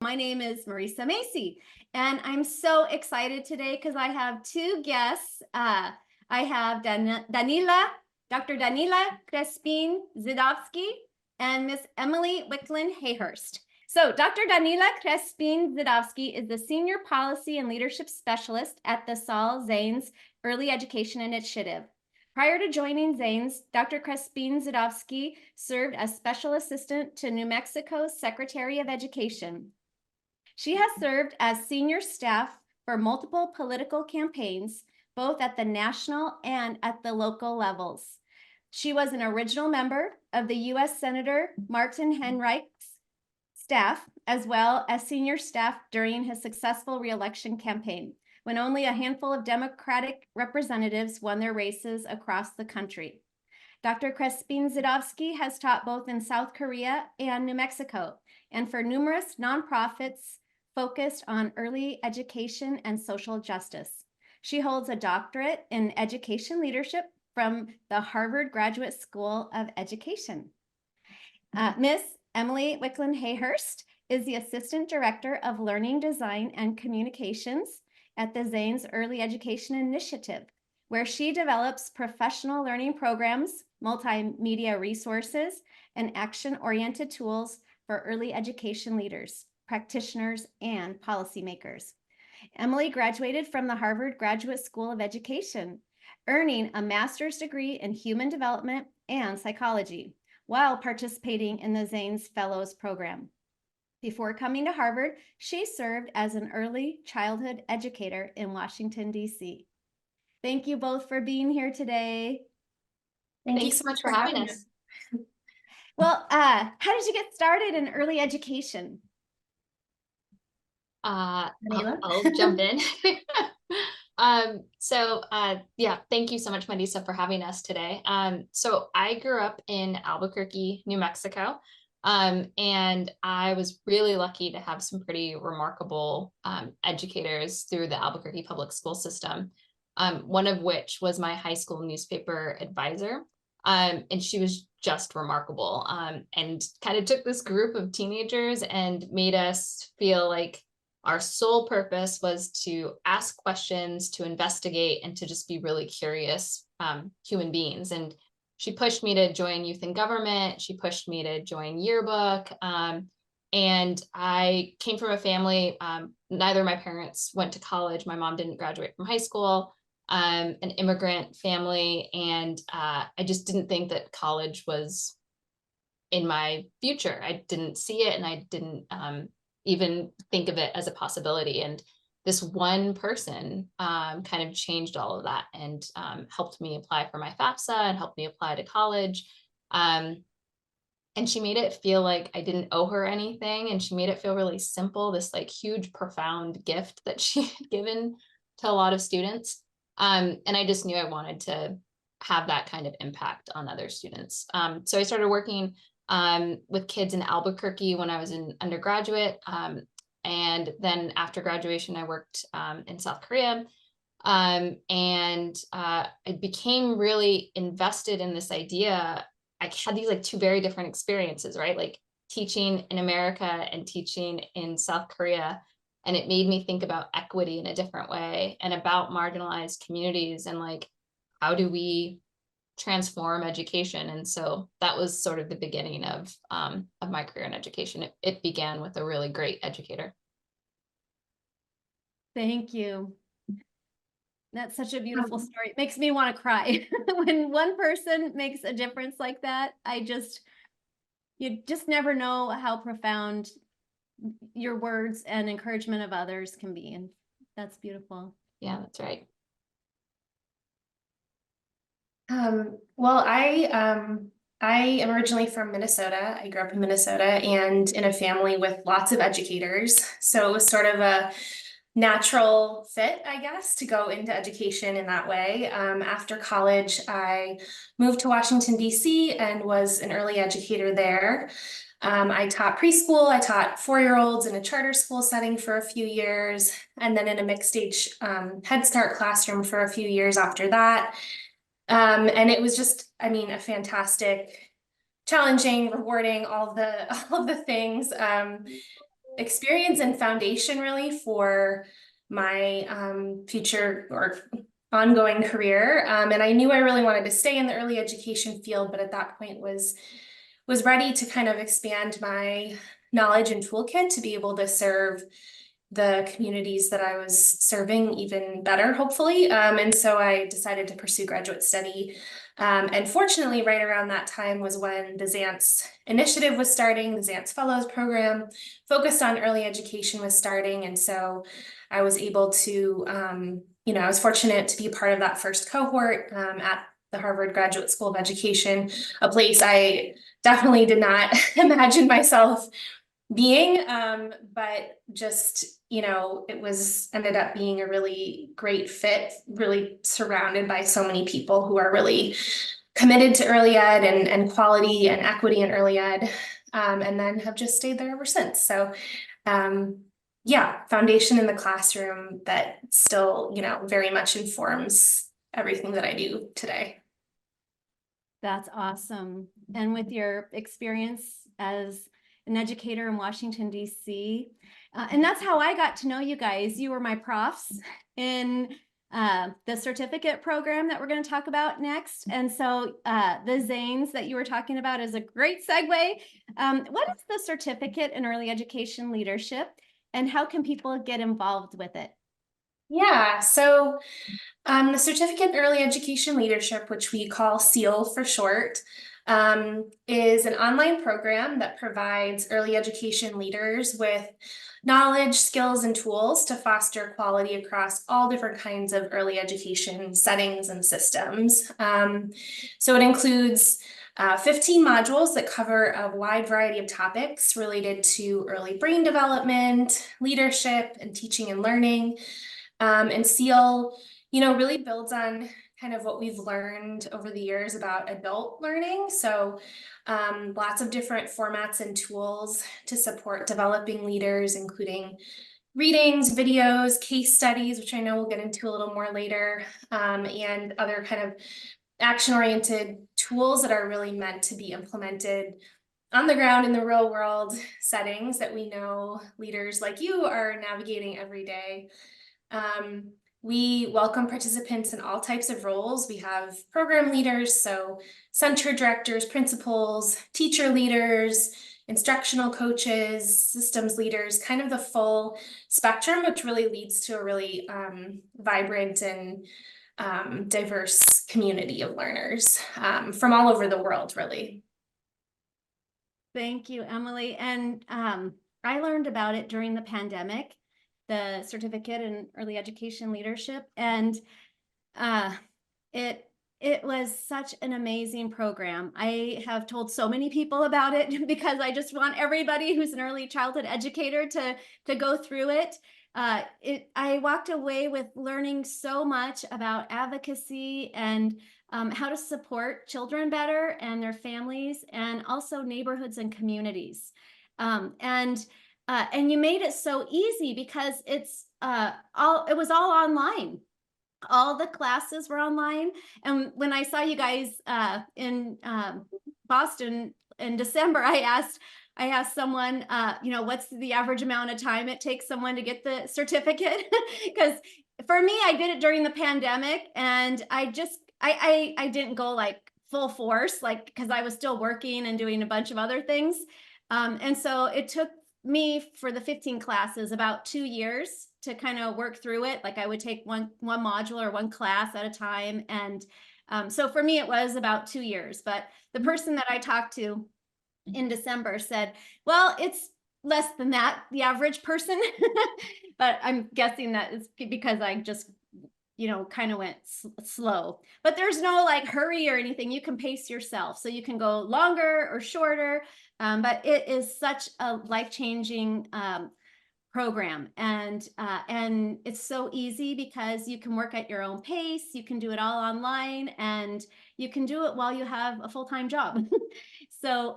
my name is Marisa Macy, and I'm so excited today because I have two guests. I have Dr. Danila Crespin Zidovsky and Miss Emily Wicklund-Hayhurst. So Dr. Danila Crespin Zidovsky is the Senior Policy and Leadership Specialist at the Saul Zaentz Early Education Initiative. Prior to joining Zaentz, Dr. Crespin Zidovsky served as Special Assistant to New Mexico's Secretary of Education. She has served as senior staff for multiple political campaigns, both at the national and at the local levels. She was an original member of the U.S. Senator Martin Heinrich's staff, as well as senior staff during his successful reelection campaign, when only a handful of Democratic representatives won their races across the country. Dr. Crespin Zidovsky has taught both in South Korea and New Mexico, and for numerous nonprofits focused on early education and social justice. She holds a doctorate in education leadership from the Harvard Graduate School of Education. Miss Emily Wicklund-Hayhurst is the Assistant Director of Learning Design and Communications at the Zaentz Early Education Initiative, where she develops professional learning programs, multimedia resources, and action-oriented tools for early education leaders, practitioners, and policymakers. Emily graduated from the Harvard Graduate School of Education, earning a master's degree in human development and psychology, while participating in the Zaentz Fellows Program. Before coming to Harvard, she served as an early childhood educator in Washington, D.C. Thank you both for being here today. Thank you so much for having us. Well, how did you get started in early education? I'll jump in. Yeah, thank you so much, Marisa, for having us today. So I grew up in Albuquerque, New Mexico. And I was really lucky to have some pretty remarkable educators through the Albuquerque public school system, one of which was my high school newspaper advisor. And she was just remarkable, and kind of took this group of teenagers and made us feel like our sole purpose was to ask questions, to investigate, and to just be really curious human beings. And she pushed me to join youth in government. She pushed me to join yearbook. And I came from a family, neither of my parents went to college. My mom didn't graduate from high school, an immigrant family. And I just didn't think that college was in my future. I didn't see it, and I didn't even think of it as a possibility. And this one person kind of changed all of that and helped me apply for my FAFSA and helped me apply to college. And she made it feel like I didn't owe her anything. And she made it feel really simple, this like huge, profound gift that she had given to a lot of students. And I just knew I wanted to have that kind of impact on other students. So I started working with kids in Albuquerque when I was an undergraduate. And then after graduation, I worked in South Korea. And I became really invested in this idea. I had these like two very different experiences, right? Like teaching in America and teaching in South Korea. And it made me think about equity in a different way and about marginalized communities and like, how do we transform education? And so that was sort of the beginning of my career in education. It began with a really great educator. Thank you. That's such a beautiful story. It makes me want to cry. When one person makes a difference like that, you just never know how profound your words and encouragement of others can be. And that's beautiful. Yeah, that's right. Well, I am originally from Minnesota. I grew up in Minnesota and in a family with lots of educators. So it was sort of a natural fit, I guess, to go into education in that way. After college, I moved to Washington, D.C. and was an early educator there. I taught preschool. I taught 4-year-olds in a charter school setting for a few years, and then in a mixed age Head Start classroom for a few years after that. And it was just, I mean, a fantastic, challenging, rewarding, all of the things. experience and foundation really for my future or ongoing career. And I knew I really wanted to stay in the early education field, but at that point was ready to kind of expand my knowledge and toolkit to be able to serve the communities that I was serving even better, hopefully. And so I decided to pursue graduate study. And fortunately, right around that time was when the Zaentz initiative was starting, the Zaentz Fellows program focused on early education was starting. And so I was able to, I was fortunate to be a part of that first cohort at the Harvard Graduate School of Education, a place I definitely did not imagine myself being, but just, it ended up being a really great fit, really surrounded by so many people who are really committed to early ed and quality and equity in early ed, and then have just stayed there ever since. So, foundation in the classroom that still, very much informs everything that I do today. That's awesome. And with your experience as an educator in Washington, D.C., and that's how I got to know you guys. You were my profs in the certificate program that we're going to talk about next. And so the Zaentz that you were talking about is a great segue. What is the certificate in early education leadership, and how can people get involved with it? Yeah, so the Certificate in Early Education Leadership, which we call SEAL for short, is an online program that provides early education leaders with knowledge, skills, and tools to foster quality across all different kinds of early education settings and systems. So it includes 15 modules that cover a wide variety of topics related to early brain development, leadership, and teaching and learning. And SEAL, really builds on kind of what we've learned over the years about adult learning. So lots of different formats and tools to support developing leaders, including readings, videos, case studies, which I know we'll get into a little more later, and other kind of action-oriented tools that are really meant to be implemented on the ground in the real world settings that we know leaders like you are navigating every day. We welcome participants in all types of roles. We have program leaders, so center directors, principals, teacher leaders, instructional coaches, systems leaders, kind of the full spectrum, which really leads to a really vibrant and diverse community of learners from all over the world, really. Thank you, Emily. And I learned about it during the pandemic, the certificate in early education leadership, and it was such an amazing program. I have told so many people about it because I just want everybody who's an early childhood educator to go through it. I walked away with learning so much about advocacy and how to support children better and their families, and also neighborhoods and communities. And you made it so easy because it was all online. All the classes were online. And when I saw you guys in Boston in December, I asked someone, what's the average amount of time it takes someone to get the certificate? Because for me, I did it during the pandemic, and I didn't go like full force, like, because I was still working and doing a bunch of other things. And so it took me, for the 15 classes, about 2 years to kind of work through it. Like I would take one module or one class at a time. And so for me, it was about 2 years. But the person that I talked to in December said, well, it's less than that, the average person. But I'm guessing that it's because I just, kind of went slow. But there's no like hurry or anything. You can pace yourself. So you can go longer or shorter. But it is such a life-changing program, and it's so easy because you can work at your own pace. You can do it all online, and you can do it while you have a full-time job. So,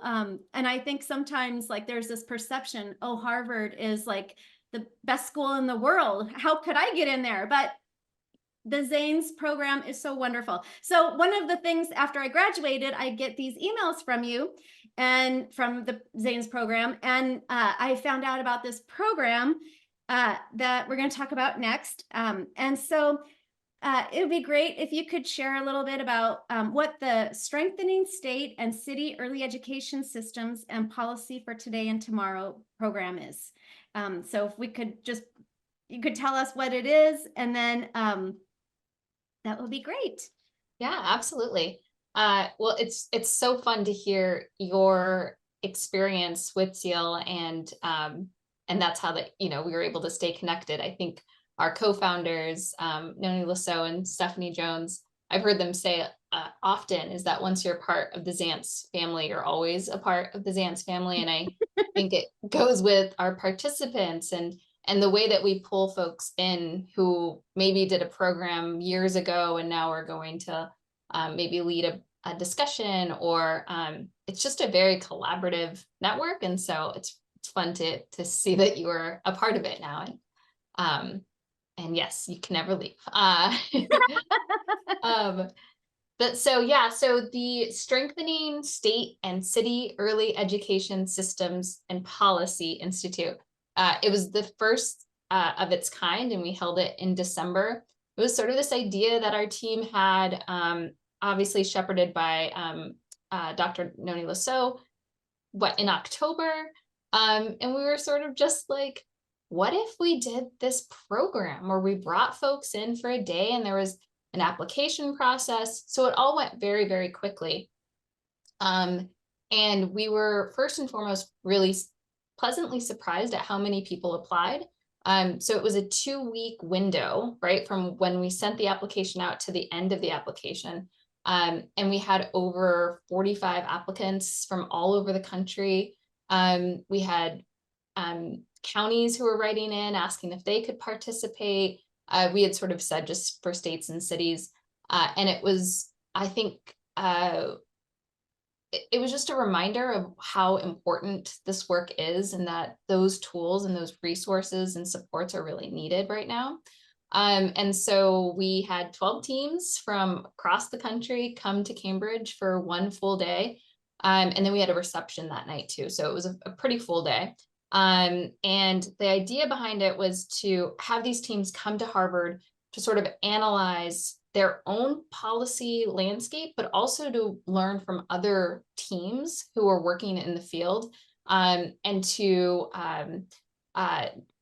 and I think sometimes like there's this perception, oh, Harvard is like the best school in the world. How could I get in there? But the Zaentz program is so wonderful. So one of the things after I graduated, I get these emails from you and from the Zaentz program. And I found out about this program that we're going to talk about next. And so it would be great if you could share a little bit about what the Strengthening State and City Early Education Systems and Policy for Today and Tomorrow program is. So if we could just, you could tell us what it is, and then that would be great. Yeah, absolutely. Well, it's so fun to hear your experience with SEAL, and that's how that, we were able to stay connected. I think our co-founders, Danila Crespin and Stephanie Jones, I've heard them say often is that once you're part of the Zaentz family, you're always a part of the Zaentz family. And I think it goes with our participants and the way that we pull folks in who maybe did a program years ago and now are going to maybe lead a discussion, or it's just a very collaborative network. And so it's fun to see that you are a part of it now. And yes, you can never leave. So the Strengthening State and City Early Education Systems and Policy Institute, it was the first of its kind, and we held it in December. It was sort of this idea that our team had, obviously shepherded by Dr. Danila Crespin, in October. And we were sort of just like, what if we did this program where we brought folks in for a day and there was an application process? So it all went very, very quickly. And we were first and foremost really pleasantly surprised at how many people applied. So it was a 2-week window, right, from when we sent the application out to the end of the application. And we had over 45 applicants from all over the country. We had counties who were writing in asking if they could participate. We had sort of said just for states and cities. And it was, I think, it was just a reminder of how important this work is, and that those tools and those resources and supports are really needed right now. And so we had 12 teams from across the country come to Cambridge for one full day. And then we had a reception that night too. So it was a pretty full day. And the idea behind it was to have these teams come to Harvard to sort of analyze their own policy landscape, but also to learn from other teams who are working in the field, and to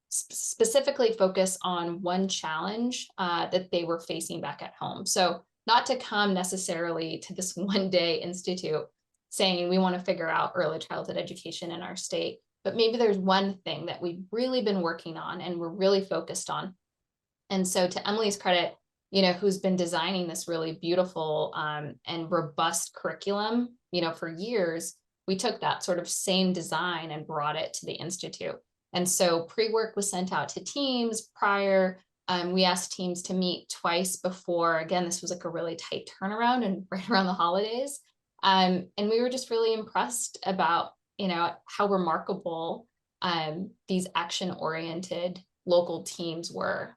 specifically focus on one challenge that they were facing back at home. So not to come necessarily to this one-day institute saying we want to figure out early childhood education in our state, but maybe there's one thing that we've really been working on and we're really focused on. And so to Emily's credit, who's been designing this really beautiful and robust curriculum, for years, we took that sort of same design and brought it to the Institute. And so pre-work was sent out to teams prior. We asked teams to meet twice before. Again, this was like a really tight turnaround and right around the holidays. And we were just really impressed about how remarkable these action-oriented local teams were.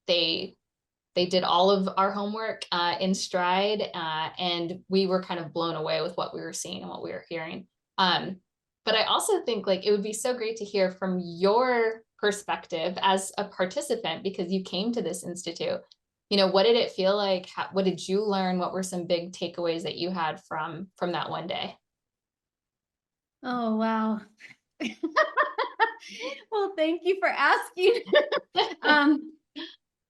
They did all of our homework in stride, and we were kind of blown away with what we were seeing and what we were hearing. But I also think it would be so great to hear from your perspective as a participant, because you came to this institute. What did it feel like? What did you learn? What were some big takeaways that you had from that one day? Oh, wow. Well, thank you for asking.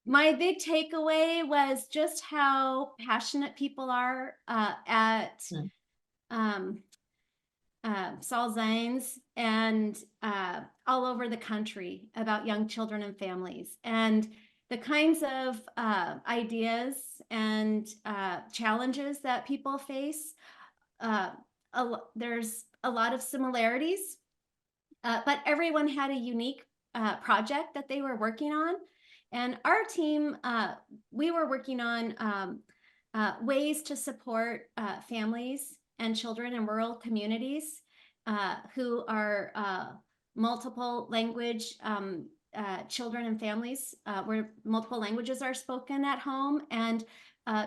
My big takeaway was just how passionate people are at Saul Zaentz and all over the country about young children and families, and the kinds of ideas and challenges that people face. There's a lot of similarities, but everyone had a unique project that they were working on. And our team, we were working on ways to support families and children in rural communities who are multiple language children and families where multiple languages are spoken at home, and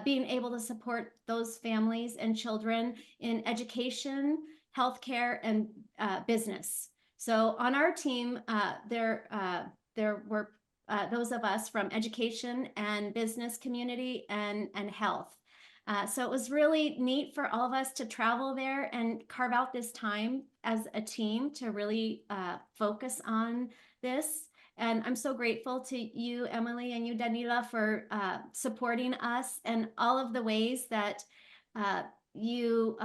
being able to support those families and children in education, healthcare, and business. So on our team, there were those of us from education and business community and health. So it was really neat for all of us to travel there and carve out this time as a team to really focus on this. And I'm so grateful to you, Emily, and you, Danila, for supporting us and all of the ways that you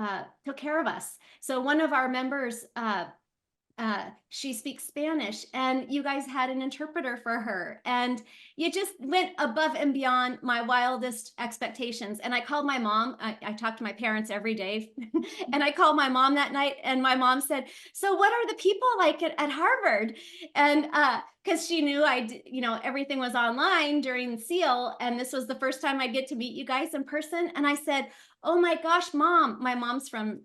took care of us. So one of our members, she speaks Spanish, and you guys had an interpreter for her, and you just went above and beyond my wildest expectations. And I called my mom. I talk to my parents every day, and I called my mom that night, and my mom said, "So what are the people like at Harvard?" And because she knew everything was online during SEAL, and this was the first time I'd get to meet you guys in person. And I said, "Oh my gosh, Mom," my mom's from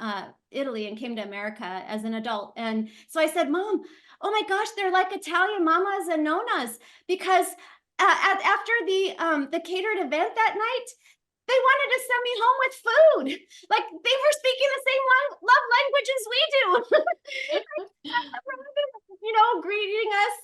Italy and came to America as an adult. And so I said, "Mom, oh my gosh, they're like Italian mamas and nonas," because after the catered event that night, they wanted to send me home with food. Like they were speaking the same love language as we do. Greeting us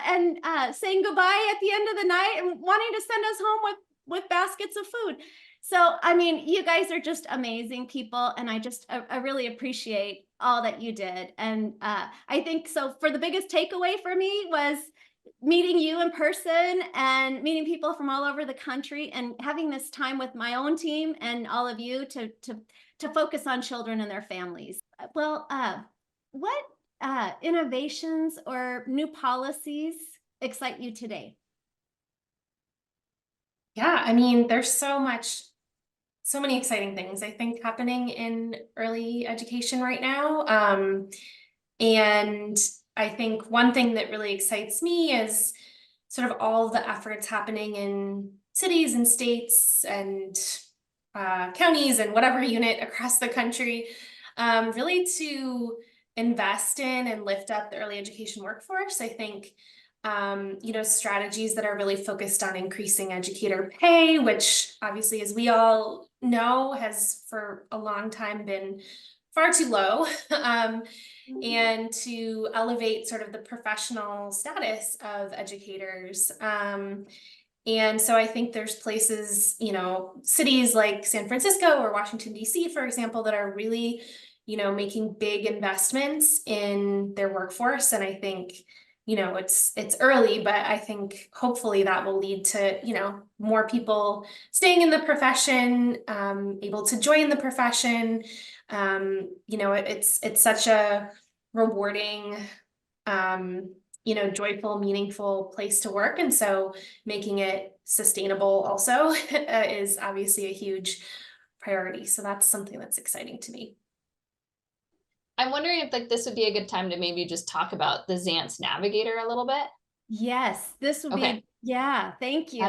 and saying goodbye at the end of the night and wanting to send us home with baskets of food. So, I mean, you guys are just amazing people, and I really appreciate all that you did. And I think so for the biggest takeaway for me was meeting you in person and meeting people from all over the country and having this time with my own team and all of you to focus on children and their families. Well, what innovations or new policies excite you today? Yeah, I mean, there's so many exciting things, I think, happening in early education right now. And I think one thing that really excites me is sort of all the efforts happening in cities and states and counties and whatever unit across the country, really to invest in and lift up the early education workforce. I think strategies that are really focused on increasing educator pay, which obviously, as we all know, has for a long time been far too low, and to elevate sort of the professional status of educators. And so I think there's places, cities like San Francisco or Washington, D.C., for example, that are really, making big investments in their workforce. And I think it's early, but I think hopefully that will lead to, more people staying in the profession, able to join the profession. It's such a rewarding, joyful, meaningful place to work. And so making it sustainable also is obviously a huge priority. So that's something that's exciting to me. I'm wondering if this would be a good time to maybe just talk about the Zaentz Navigator a little bit. Yes, this would be, yeah, thank you.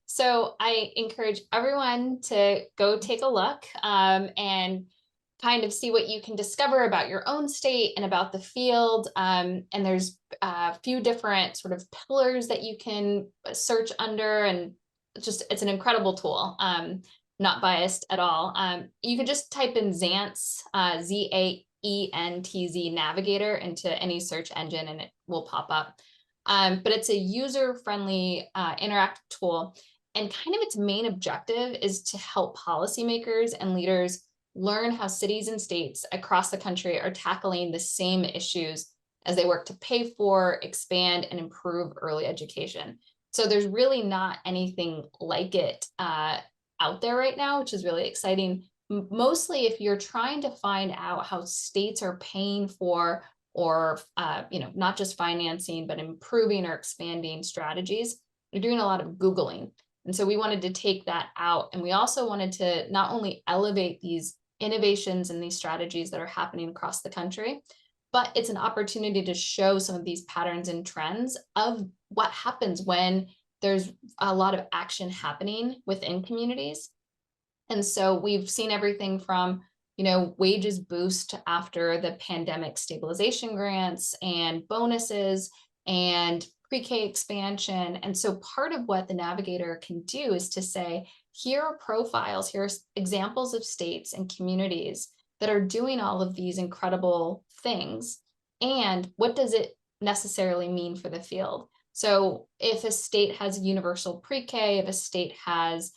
So I encourage everyone to go take a look and kind of see what you can discover about your own state and about the field. And there's a few different sort of pillars that you can search under, and it's an incredible tool. Not biased at all. You can just type in Zaentz, Zaentz Navigator into any search engine and it will pop up. But it's a user-friendly interactive tool, and kind of its main objective is to help policymakers and leaders learn how cities and states across the country are tackling the same issues as they work to pay for, expand, and improve early education. So there's really not anything like it out there right now, which is really exciting. Mostly if you're trying to find out how states are paying for or not just financing, but improving or expanding strategies, you're doing a lot of Googling. And so we wanted to take that out. And we also wanted to not only elevate these innovations and these strategies that are happening across the country, but it's an opportunity to show some of these patterns and trends of what happens when there's a lot of action happening within communities. And so we've seen everything from, wages boost after the pandemic stabilization grants and bonuses and pre-K expansion. And so part of what the navigator can do is to say, here are profiles, here are examples of states and communities that are doing all of these incredible things. And what does it necessarily mean for the field? So if a state has universal pre-K, if a state has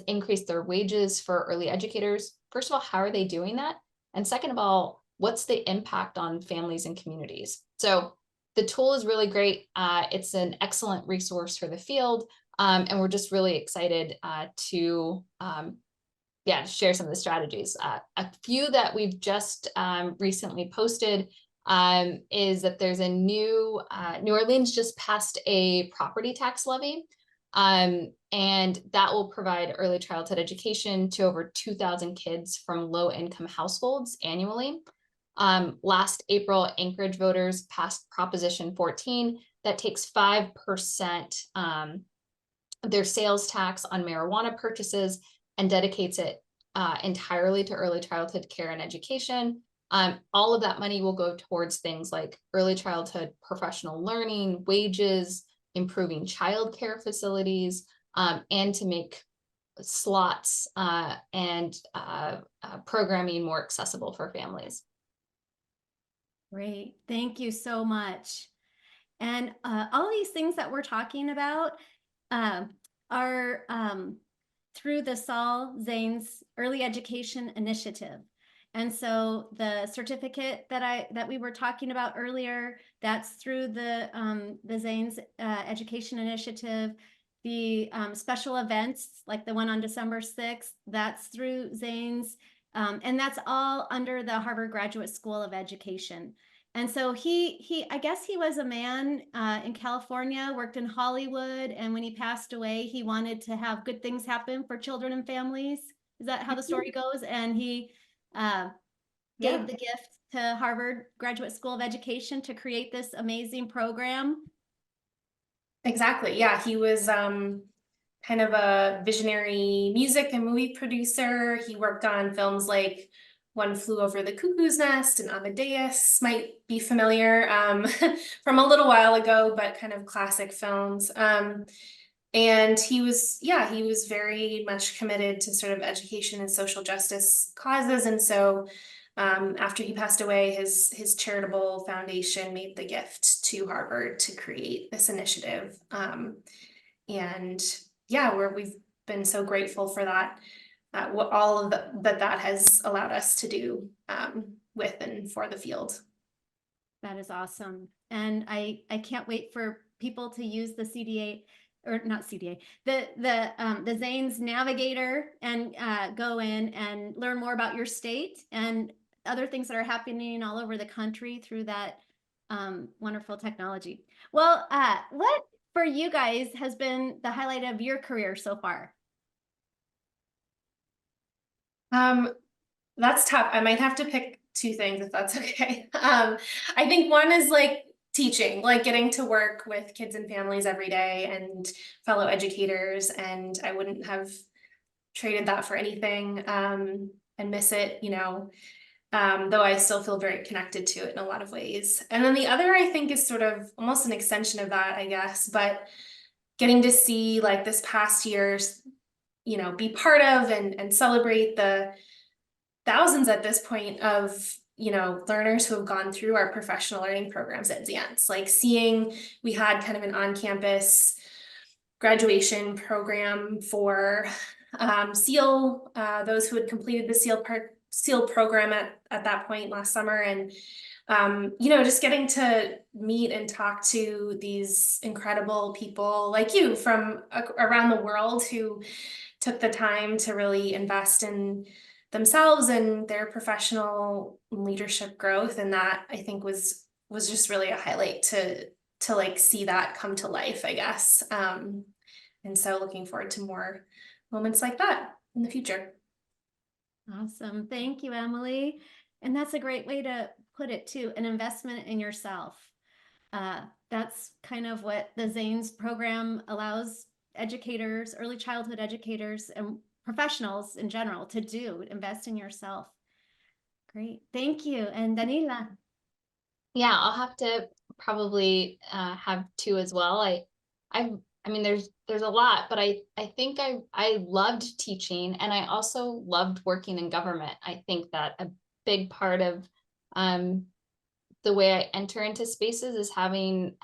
increased their wages for early educators, first of all, how are they doing that? And second of all, what's the impact on families and communities? So the tool is really great. It's an excellent resource for the field. And we're just really excited to share some of the strategies. A few that we've just recently posted is that there's a new, New Orleans just passed a property tax levy. And that will provide early childhood education to over 2,000 kids from low-income households annually. Last April, Anchorage voters passed Proposition 14 that takes 5% their sales tax on marijuana purchases and dedicates it entirely to early childhood care and education. All of that money will go towards things like early childhood professional learning, wages, improving childcare facilities, and to make slots and programming more accessible for families. Great, thank you so much. And all these things that we're talking about are through the Saul Zaentz Early Education Initiative. And so the certificate that we were talking about earlier, that's through the Zaentz Education Initiative. The special events, like the one on December 6th, that's through Zaentz. And that's all under the Harvard Graduate School of Education. And so I guess he was a man in California, worked in Hollywood, and when he passed away, he wanted to have good things happen for children and families. Is that how the story goes? And he gave the gift to Harvard Graduate School of Education to create this amazing program. Exactly. Yeah, he was kind of a visionary music and movie producer. He worked on films like One Flew Over the Cuckoo's Nest and Amadeus, might be familiar from a little while ago, but kind of classic films. And he was very much committed to sort of education and social justice causes. And so after he passed away, his charitable foundation made the gift to Harvard to create this initiative. And yeah, we've been so grateful for that, what all of that has allowed us to do with and for the field. That is awesome. And I can't wait for people to use the CDA, or not CDA, the Zaentz Navigator, and go in and learn more about your state and other things that are happening all over the country through that wonderful technology. Well, what for you guys has been the highlight of your career so far? That's tough. I might have to pick two things if that's okay. I think one is like teaching, like getting to work with kids and families every day and fellow educators, and I wouldn't have traded that for anything and miss it, though I still feel very connected to it in a lot of ways. And then the other, I think, is sort of almost an extension of that, I guess, but getting to see like this past year's, be part of and celebrate the thousands at this point of learners who have gone through our professional learning programs at Zaentz. Like we had kind of an on-campus graduation program for SEAL, those who had completed the SEAL program at that point last summer. And just getting to meet and talk to these incredible people like you from around the world who took the time to really invest in themselves and their professional leadership growth. And that, I think, was just really a highlight to like see that come to life, I guess. And so looking forward to more moments like that in the future. Awesome. Thank you, Emily. And that's a great way to put it too, an investment in yourself. That's kind of what the Zaentz program allows educators, early childhood educators, and professionals in general to do, invest in yourself. Great. Thank you. And Danila. Yeah, I'll have to probably have two as well. I mean, there's a lot, but I think I loved teaching, and I also loved working in government. I think that a big part of um, the way I enter into spaces is having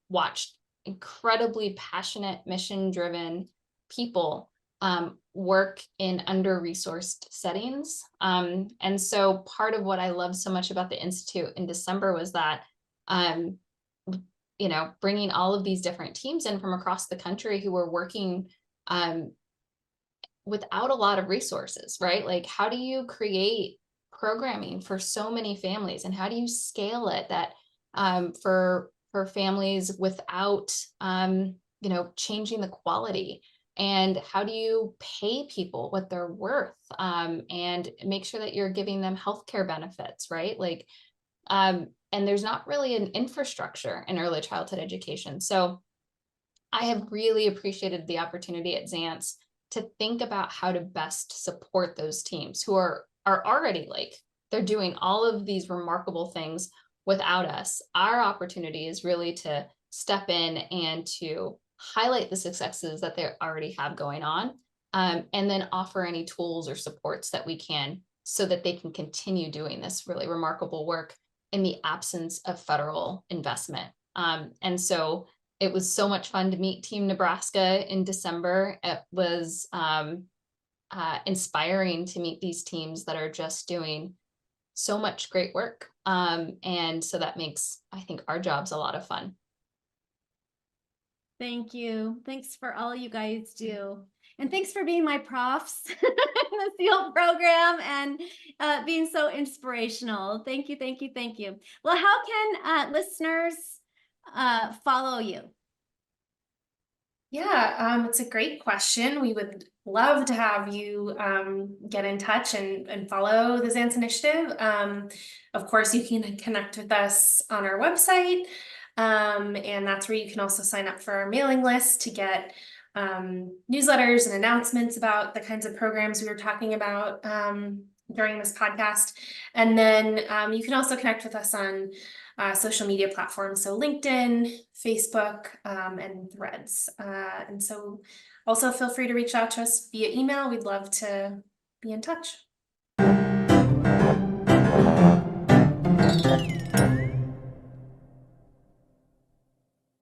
watched incredibly passionate, mission-driven people work in under-resourced settings. And so part of what I loved so much about the Institute in December was that, um, you know, bringing all of these different teams in from across the country who were working without a lot of resources, right? Like, how do you create programming for so many families, and how do you scale it that for families without you know, changing the quality? And how do you pay people what they're worth, and make sure that you're giving them healthcare benefits, right? Like, and there's not really an infrastructure in early childhood education. So I have really appreciated the opportunity at Zaentz to think about how to best support those teams who are already, like, they're doing all of these remarkable things without us. Our opportunity is really to step in and to highlight the successes that they already have going on, and then offer any tools or supports that we can so that they can continue doing this really remarkable work in the absence of federal investment. And so it was so much fun to meet Team Nebraska in December. It was inspiring to meet these teams that are just doing so much great work. And so that makes, I think, our jobs a lot of fun. Thank you. Thanks for all you guys do. And thanks for being my profs in the SEAL program and being so inspirational. Thank you, thank you, thank you. Well, how can listeners follow you? Yeah, it's a great question. We would love to have you get in touch and follow the Zaentz Initiative. Of course, you can connect with us on our website, and that's where you can also sign up for our mailing list to get newsletters and announcements about the kinds of programs we were talking about during this podcast. And then you can also connect with us on social media platforms, so LinkedIn, Facebook, and Threads. And so also feel free to reach out to us via email. We'd love to be in touch.